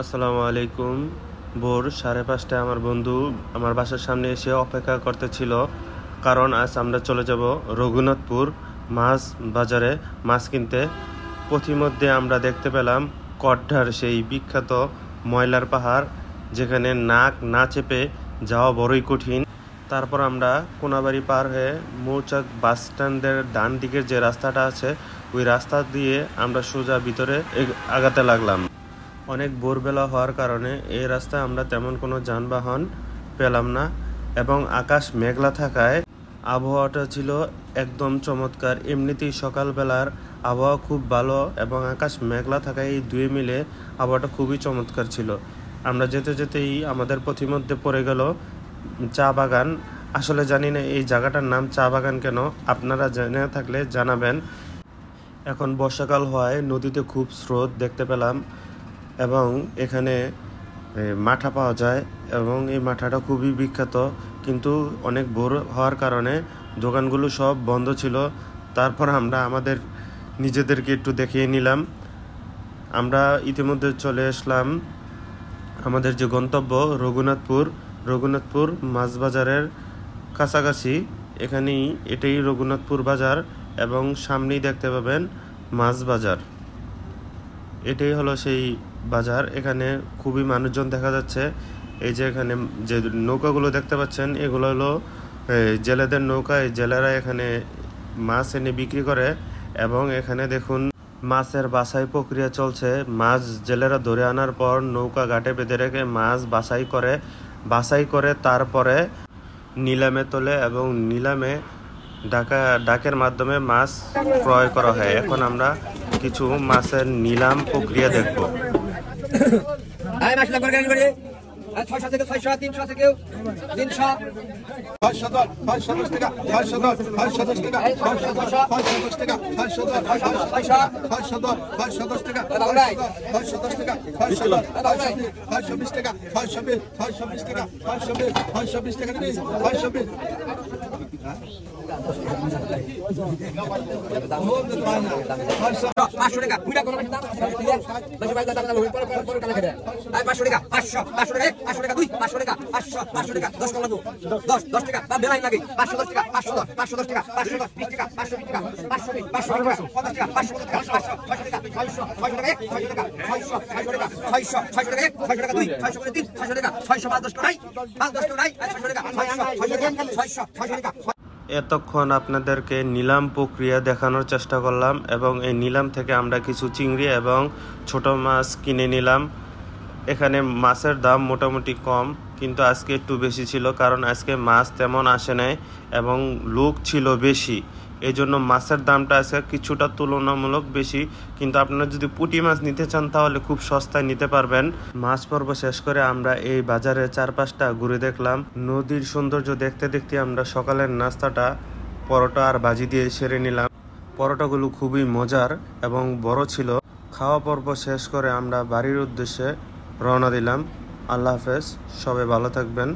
আসসালামু আলাইকুম। ভোর 5:30টায় আমার বন্ধু আমার বাসার সামনে এসে অপেক্ষা করতেছিল, কারণ আজ আমরা চলে যাব রঘুনাথপুর মাছ বাজারে মাছ কিনতে। পথিমধ্যে আমরা দেখতে পেলাম কড্ডার সেই বিখ্যাত ময়লার পাহাড়, যেখানে নাক না চেপে যাওয়া বড়ই কঠিন। তারপর আমরা কোনাবাড়ি পার হয়ে মৌচাক বাস স্ট্যান্ডের ডান দিকের যে রাস্তাটা আছে, ওই রাস্তা দিয়ে আমরা সোজা ভিতরে আগাতে লাগলাম। অনেক ভোরবেলা হওয়ার কারণে এই রাস্তায় আমরা তেমন কোনো যানবাহন পেলাম না, এবং আকাশ মেঘলা থাকায় আবহাওয়াটা ছিল একদম চমৎকার। এমনিতেই সকালবেলার আবহাওয়া খুব ভালো এবং আকাশ মেঘলা থাকায় এই দুই মিলে আবহাওয়াটা খুবই চমৎকার ছিল। আমরা যেতে যেতেই আমাদের পথিমধ্যে পড়ে গেল চা বাগান। আসলে জানি না এই জায়গাটার নাম চা বাগান কেন, আপনারা জেনে থাকলে জানাবেন। এখন বর্ষাকাল হওয়ায় নদীতে খুব স্রোত দেখতে পেলাম, এবং এখানে মাঠা পাওয়া যায়, এবং এই মাঠাটা খুবই বিখ্যাত। কিন্তু অনেক ভোর হওয়ার কারণে দোকানগুলো সব বন্ধ ছিল। তারপর আমরা আমাদের নিজেদেরকে একটু দেখিয়ে নিলাম। আমরা ইতিমধ্যে চলে আসলাম আমাদের যে গন্তব্য রঘুনাথপুর মাছ বাজারের কাছাকাছি। এটাই রঘুনাথপুর বাজার, এবং সামনেই দেখতে পাবেন মাছ বাজার। এটাই হলো সেই বাজার। এখানে খুবই মানুষজন দেখা যাচ্ছে। এই যে এখানে যে নৌকাগুলো দেখতে পাচ্ছেন, এগুলো হলো জেলেদের নৌকা। এই জেলেরা এখানে মাছ এনে বিক্রি করে, এবং এখানে দেখুন মাছের বাছাই প্রক্রিয়া চলছে। মাছ জেলেরা ধরে আনার পর নৌকা ঘাটে বেঁধে রেখে মাছ বাছাই করে তারপরে নিলামে তোলে, এবং নিলামে ডাকের মাধ্যমে মাছ ক্রয় করা হয়। এখন আমরা কিছু মাছের নিলাম প্রক্রিয়া দেখব। এতক্ষণ আপনাদেরকে নিলাম প্রক্রিয়া দেখানোর চেষ্টা করলাম, এবং এই নিলাম থেকে আমরা কিছু চিংড়ি এবং ছোট মাছ কিনে নিলাম। এখানে মাছের দাম মোটামুটি কম, কিন্তু আজকে একটু বেশি ছিল, কারণ আজকে মাছ তেমন আসে নাই এবং লোক ছিল বেশি। এই জন্য মাছের দামটা আজকে কিছুটা তুলনামূলক বেশি। কিন্তু আপনারা যদি পুঁটি মাছ নিতে চান তাহলে খুব সস্তায় নিতে পারবেন। মাছ পর্ব শেষ করে আমরা এই বাজারের চারপাশটা ঘুরে দেখলাম। নদীর সৌন্দর্য দেখতে দেখতে আমরা সকালের নাস্তাটা পরোটা আর ভাজি দিয়ে সেরে নিলাম। পরোটাগুলো খুবই মজার এবং বড় ছিল। খাওয়া পর্ব শেষ করে আমরা বাড়ির উদ্দেশ্যে রওনা দিলাম। আল্লাহ হাফেজ, সবাই ভালো থাকবেন।